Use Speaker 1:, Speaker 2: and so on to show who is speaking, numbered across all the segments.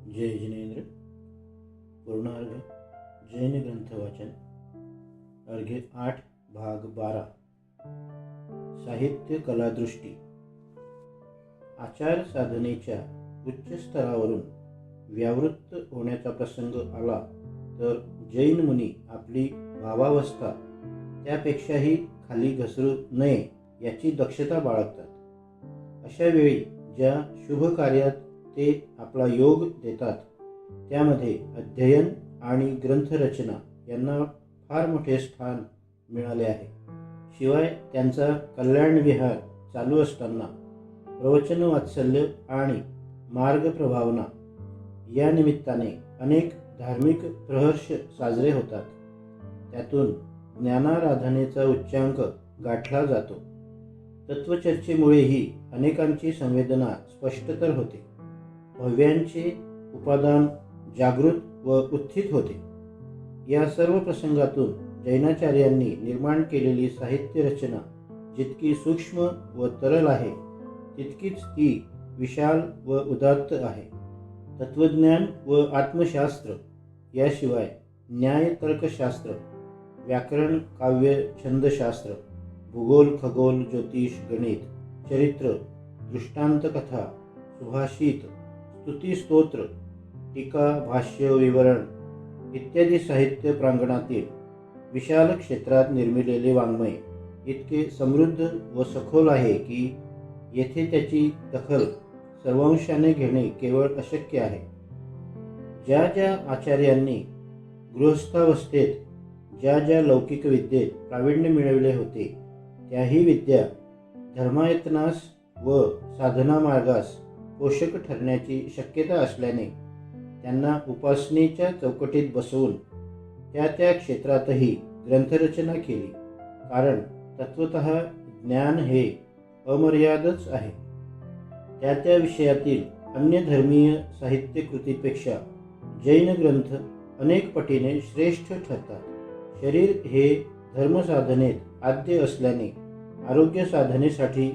Speaker 1: जय जिनेन्द्र। पूर्णार्घ जैन ग्रंथ वाचन अर्घ्य 8 भाग 12 साहित्य कलादृष्टी। आचार साधनेच्या उच्च स्तरावरून व्यावृत्त होण्याचा प्रसंग आला तर जैन मुनी आपली भावावस्था त्यापेक्षाही खाली घसरू नये याची दक्षता बाळगतात। अशा वेळी ज्या शुभ कार्यात ते आपला योग देतात त्यामध्ये अध्ययन आणि ग्रंथरचना यांना फार मोठे स्थान मिळाले आहे। शिवाय त्यांचा कल्याण विहार चालू असताना प्रवचन वात्सल्य आणि मार्ग प्रभावना या निमित्ताने अनेक धार्मिक प्रहर्ष साजरे होतात। त्यातून ज्ञानाराधनेचा उच्चांक गाठला जातो। तत्वचर्चेमुळेही अनेकांची संवेदना स्पष्टतर होते। भव्यांचे उपादान जागृत व उत्थित होते। या सर्व प्रसंगातून जैनाचार्यांनी निर्माण केलेली साहित्य रचना जितकी सूक्ष्म व तरल आहे तितकीच ती विशाल व उदात्त आहे। तत्वज्ञान व आत्मशास्त्र याशिवाय न्याय तर्कशास्त्र, व्याकरण, काव्य, छंदशास्त्र, भूगोल, खगोल, ज्योतिष, गणित, चरित्र, दृष्टांत कथा, सुभाषित, स्तुती, स्तोत्र, टीका, भाष्य, विवरण इत्यादी साहित्य प्रांगणातील विशाल क्षेत्रात निर्मिलेले वाङ्मय इतके समृद्ध व सखोल आहे की येथे त्याची दखल सर्वांशाने घेणे केवळ अशक्य आहे। ज्या ज्या आचार्यांनी गृहस्थावस्थेत ज्या ज्या लौकिक विद्येत प्रावीण्य मिळवले होते त्याही विद्या धर्मायतनास व साधना मार्गास पोषक ठरण्याची शक्यता असल्याने त्यांना उपासनेच्या चौकटीत बसवून त्या त्या क्षेत्रातही ग्रंथरचना केली। कारण तत्वतः ज्ञान हे अमर्यादच आहे। त्या त्या विषयातील अन्य धर्मीय साहित्य कृतीपेक्षा जैन ग्रंथ अनेक पटीने श्रेष्ठ ठरतात। शरीर हे धर्मसाधनेत आद्य असल्याने आरोग्य साधनेसाठी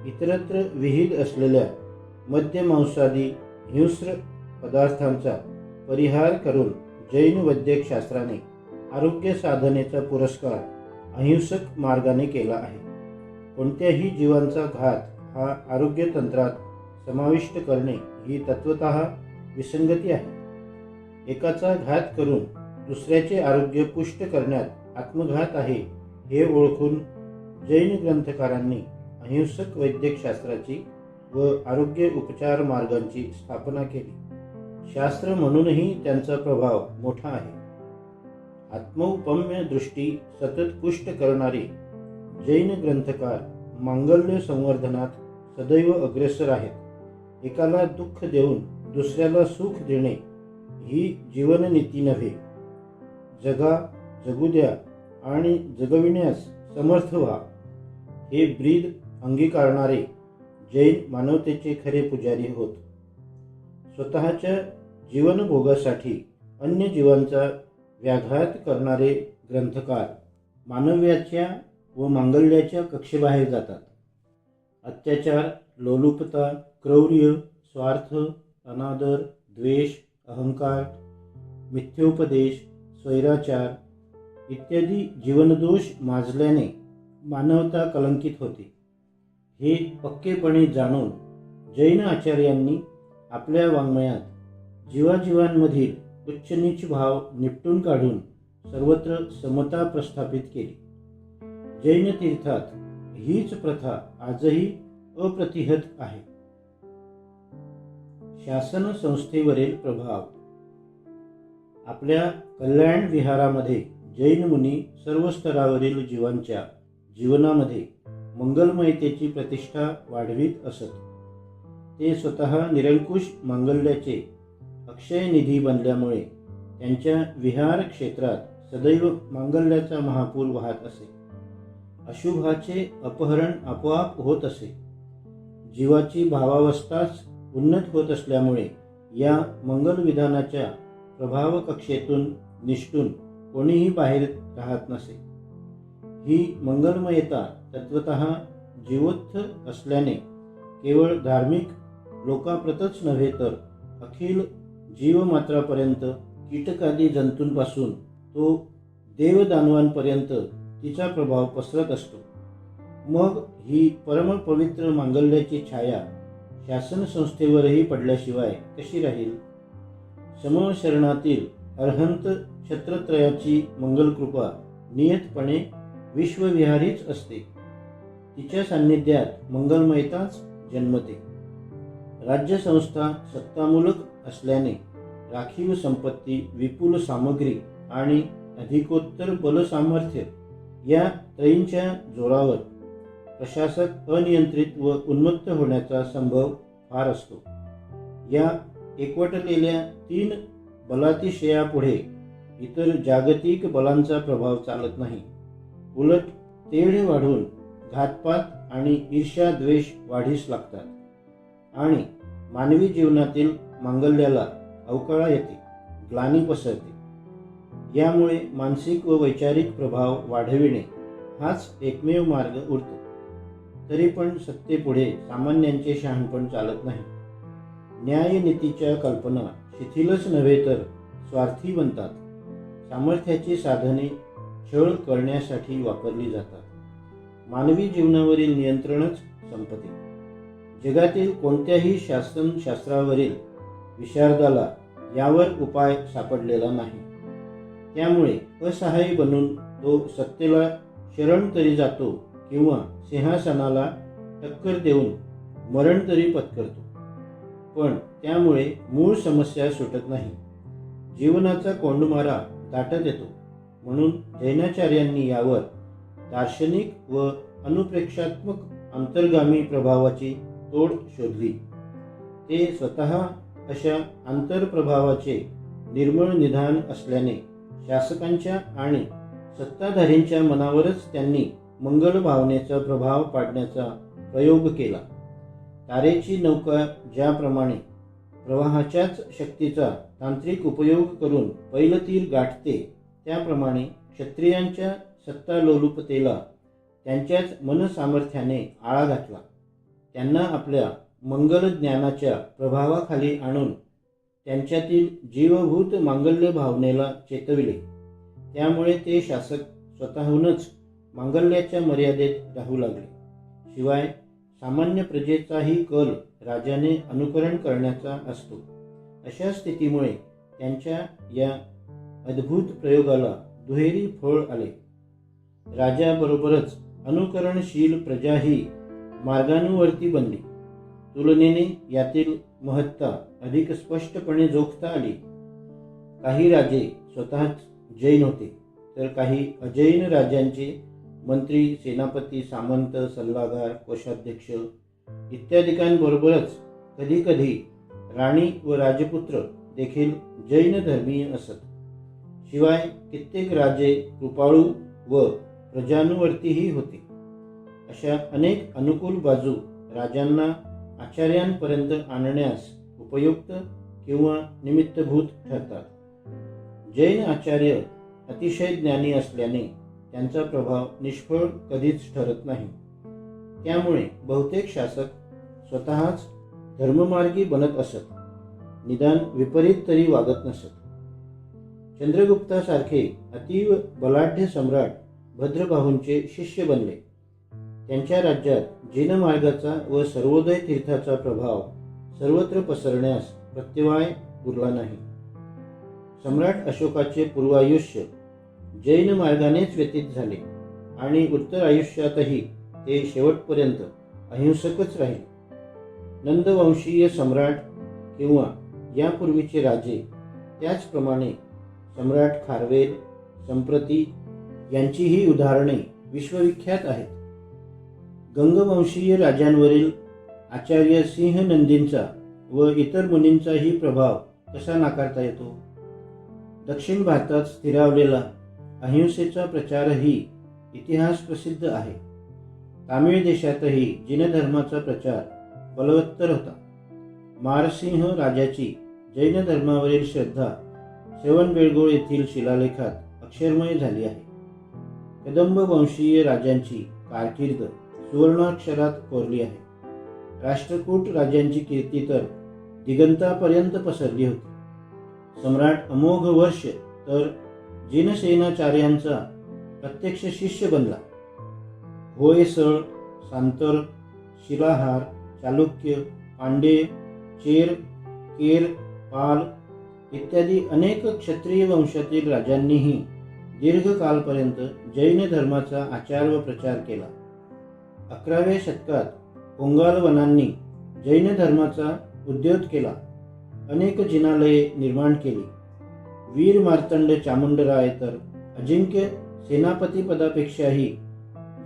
Speaker 1: इतरत्र विहित असलेल्या मद्य मांसादी हिंस्र पदार्थांचा परिहार करून जैन वैद्यकशास्त्राने आरोग्य साधनेचा पुरस्कार अहिंसक मार्गाने केला आहे। कोणत्याही जीवांचा घात हा आरोग्य तंत्रात समाविष्ट करणे ही तत्वतः विसंगती आहे। एकाचा घात करून दुसऱ्याचे आरोग्य पुष्ट करण्यात आत्मघात आहे हे ओळखून जैन ग्रंथकारांनी अहिंसक वैद्यकशास्त्राची व आरोग्य उपचार मार्गांची स्थापना केली। शास्त्र म्हणूनही त्यांचा प्रभाव मोठा आहे। आत्मौपम्य दृष्टी सतत पुष्ट करणारे जैन ग्रंथकार मांगल्य संवर्धनात सदैव अग्रेसर आहेत। एकाला दुःख देऊन दुसऱ्याला सुख देणे ही जीवननीती नव्हे। जगा, जगू द्या आणि जगविण्यास समर्थ व्हा हे ब्रीद अंगीकारणारे जैन मानवतेचे खरे पुजारी होत। स्वतःच्या जीवनभोगासाठी अन्य जीवांचा व्याघात करणारे ग्रंथकार मानव्याच्या व मांगल्याच्या कक्षेबाहेर जातात। अत्याचार, लोलुपता, क्रौर्य, स्वार्थ, अनादर, द्वेष, अहंकार, मिथ्योपदेश, स्वैराचार इत्यादी जीवनदोष माजल्याने मानवता कलंकित होते। हे पक्केपणे जाणून जैन आचार्यांनी आपल्या वाङ्मयात जीवाजीवांमधील उच्च नीच भाव निपटून काढून सर्वत्र समता प्रस्थापित केली। जैन तीर्थात हीच प्रथा आजही अप्रतिहत आहे। शासन संस्थेवरील प्रभाव। आपल्या कल्याण विहारामध्ये जैन मुनी सर्व स्तरावरील जीवांच्या जीवनामध्ये मंगलमयतेची प्रतिष्ठा वाढवीत असत। ते स्वतः निरंकुश मांगल्याचे अक्षय निधी बनल्यामुळे त्यांच्या विहार क्षेत्रात सदैव मांगल्याचा महापूर वाहत असे। अशुभाचे अपहरण आपोआप होत असे। जीवाची भावावस्थाच उन्नत होत असल्यामुळे या मंगल विधानाच्या प्रभाव कक्षेतून निष्ठून कोणीही बाहेर राहत नसे। ही मंगलमयता तत्वतः जीवोत्थ असल्याने केवळ धार्मिक लोकाप्रतच नव्हे तर अखिल जीवमात्रापर्यंत, कीटकादी जंतूंपासून तो देवदानवांपर्यंत तिचा प्रभाव पसरत असतो. मग ही परमपवित्र मांगल्याची छाया शासन संस्थेवरही पडल्याशिवाय कशी राहील? समशरणातील अर्हंत छत्रत्रयाची मंगलकृपा नियतपणे विश्वविहारीच असते. तिच्या सान्निध्यात मंगलमयताच जन्मते. राज्यसंस्था सत्तामूलक असल्याने राखीव संपत्ती, विपुल सामग्री आणि अधिकोत्तर बलसामर्थ्य या त्रयींच्या जोरावर प्रशासक अनियंत्रित व उन्मत्त होण्याचा संभव फार असतो. या एकवटलेल्या 3 बलातिशयापुढे इतर जागतिक बलांचा प्रभाव चालत नाही. उलट तेढ वाढून घातपात आणि ईर्ष्या द्वेष वाढीस लागतात आणि मानवी जीवनातील मांगल्याला अवकळा येते, ग्लानी पसरते. यामुळे मानसिक व वैचारिक प्रभाव वाढविणे हाच एकमेव मार्ग उरतो. तरी पण सत्तेपुढे सामान्यांचे शहाणपण चालत नाही. न्यायनीतीच्या कल्पना शिथिलच नव्हे तर स्वार्थी बनतात. सामर्थ्याची साधने छळ करण्यासाठी वापरली जातात. मानवी जीवनावरील नियंत्रणच संपते. जगातील कोणत्याही शास्त्रावरील विशारदाला यावर उपाय सापडलेला नाही. त्यामुळे असहाय्य बनून तो सत्तेला शरण तरी जातो किंवा सिंहासनाला टक्कर देऊन मरण तरी पत्करतो. पण त्यामुळे मूळ समस्या सुटत नाही. जीवनाचा कोंडमारा दाटत येतो. म्हणून जैनाचार्यांनी यावर दार्शनिक व अनुप्रेक्षात्मक अंतर्गामी प्रभावाची तोड शोधली. ते स्वतः अशा आंतरप्रभावाचे निर्मळ निधान असल्याने शासकांच्या आणि सत्ताधारींच्या मनावरच त्यांनी मंगल भावनेचा प्रभाव पाडण्याचा प्रयोग केला. तारेची नौका ज्याप्रमाणे प्रवाहाच्याच शक्तीचा तांत्रिक उपयोग करून पैलतीर गाठते, त्याप्रमाणे क्षत्रियांच्या सत्तालोलुपतेला त्यांच्याच मनसामर्थ्याने आळा घातला. त्यांना आपल्या मंगल ज्ञानाच्या प्रभावाखाली आणून त्यांच्यातील जीवभूत मांगल्य भावनेला चेतविले. त्यामुळे ते शासक स्वतःहूनच मांगल्याच्या मर्यादेत राहू लागले. शिवाय सामान्य प्रजेचाही कल राजाने अनुकरण करण्याचा असतो. अशा स्थितीमुळे त्यांच्या या अद्भुत प्रयोगाला दुहेरी फळ आले. राजाबरोबरच अनुकरणशील प्रजाही मार्गानुवर्ती बनली. तुलनेने यातील महत्ता अधिक स्पष्टपणे जोखता आली. काही राजे स्वतःच जैन होते, तर काही अजैन राजांचे मंत्री, सेनापती, सामंत, सल्लागार, कोषाध्यक्ष इत्यादिकांबरोबरच कधीकधी राणी व राजपुत्र देखील जैन धर्मीय असत. शिवाय कित्येक राजे कृपाळू व प्रजानुवर्तीही होते. अशा अनेक अनुकूल बाजू राजांना आचार्यांपर्यंत आणण्यास उपयुक्त किंवा निमित्तभूत ठरतात. जैन आचार्य अतिशय ज्ञानी असल्याने त्यांचा प्रभाव निष्फळ कधीच ठरत नाही. त्यामुळे बहुतेक शासक स्वतःच धर्ममार्गी बनत असत, निदान विपरीत तरी वागत नसत. चंद्रगुप्तासारखे अतीव बलाढ्य सम्राट भद्रबाहूंचे शिष्य बनले. त्यांच्या राज्यात जैन मार्गाचा व सर्वोदय तीर्थाचा प्रभाव सर्वत्र पसरण्यास प्रत्यवाय उरला नाही. सम्राट अशोकाचे पूर्वायुष्य जैन मार्गानेच व्यतीत झाले आणि उत्तर आयुष्यातही ते शेवटपर्यंत अहिंसकच राहिले. नंदवंशीय सम्राट किंवा यापूर्वीचे राजे, त्याचप्रमाणे सम्राट खारवेल, संप्रती यांचीही उदाहरणे विश्वविख्यात आहेत. गंगवंशीय राजांवरील आचार्य सिंहनंदींचा व इतर मुनींचाही प्रभाव कसा नाकारता येतो? दक्षिण भारतात स्थिरावलेला अहिंसेचा प्रचारही इतिहास प्रसिद्ध आहे. तामिळ देशातही जैन धर्माचा प्रचार बलवत्तर होता. मारसिंह राजाची जैन धर्मावरील श्रद्धा श्रवणबेळगोळ येथील शिलालेखात अक्षरमय झाली आहे. कदंब वंशीय राजांची कारकीर्द सुवर्णाक्षरात कोरली आहे. राष्ट्रकूट राजांची कीर्ती तर दिगंतापर्यंत पसरली होती. सम्राट अमोघ वर्ष तर जिनसेनाचार्यांचा प्रत्यक्ष शिष्य बनला. होयसळ, सांतर, शिलाहार, चालुक्य, पांडे, चेर, केर, पाल इत्यादी अनेक क्षत्रिय वंशातील राजांनीही दीर्घकालपर्यंत जैन धर्माचा आचार व प्रचार केला. 11व्या शतकात पोंगालवनांनी जैन धर्माचा उद्योत केला. अनेक जिनालये निर्माण केली. वीर मार्तंड चामुंडराय तर अजिंक्य सेनापतीपदापेक्षाही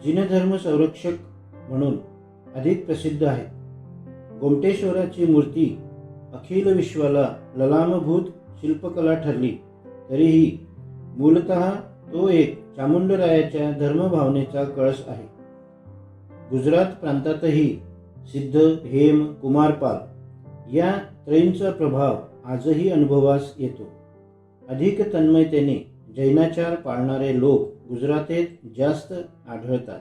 Speaker 1: जिनधर्म संरक्षक म्हणून अधिक प्रसिद्ध आहेत. गोमटेश्वराची मूर्ती अखिल विश्वाला ललामभूत शिल्पकला ठरली तरीही मूलतः तो एक चामुंडरायाच्या धर्मभावनेचा कळस आहे. गुजरात प्रांतातही सिद्ध, हेम, कुमारपाल या त्रयींचा प्रभाव आजही अनुभवास येतो. अधिक तन्मयतेने जैनाचार पाळणारे लोक गुजरातेत जास्त आढळतात.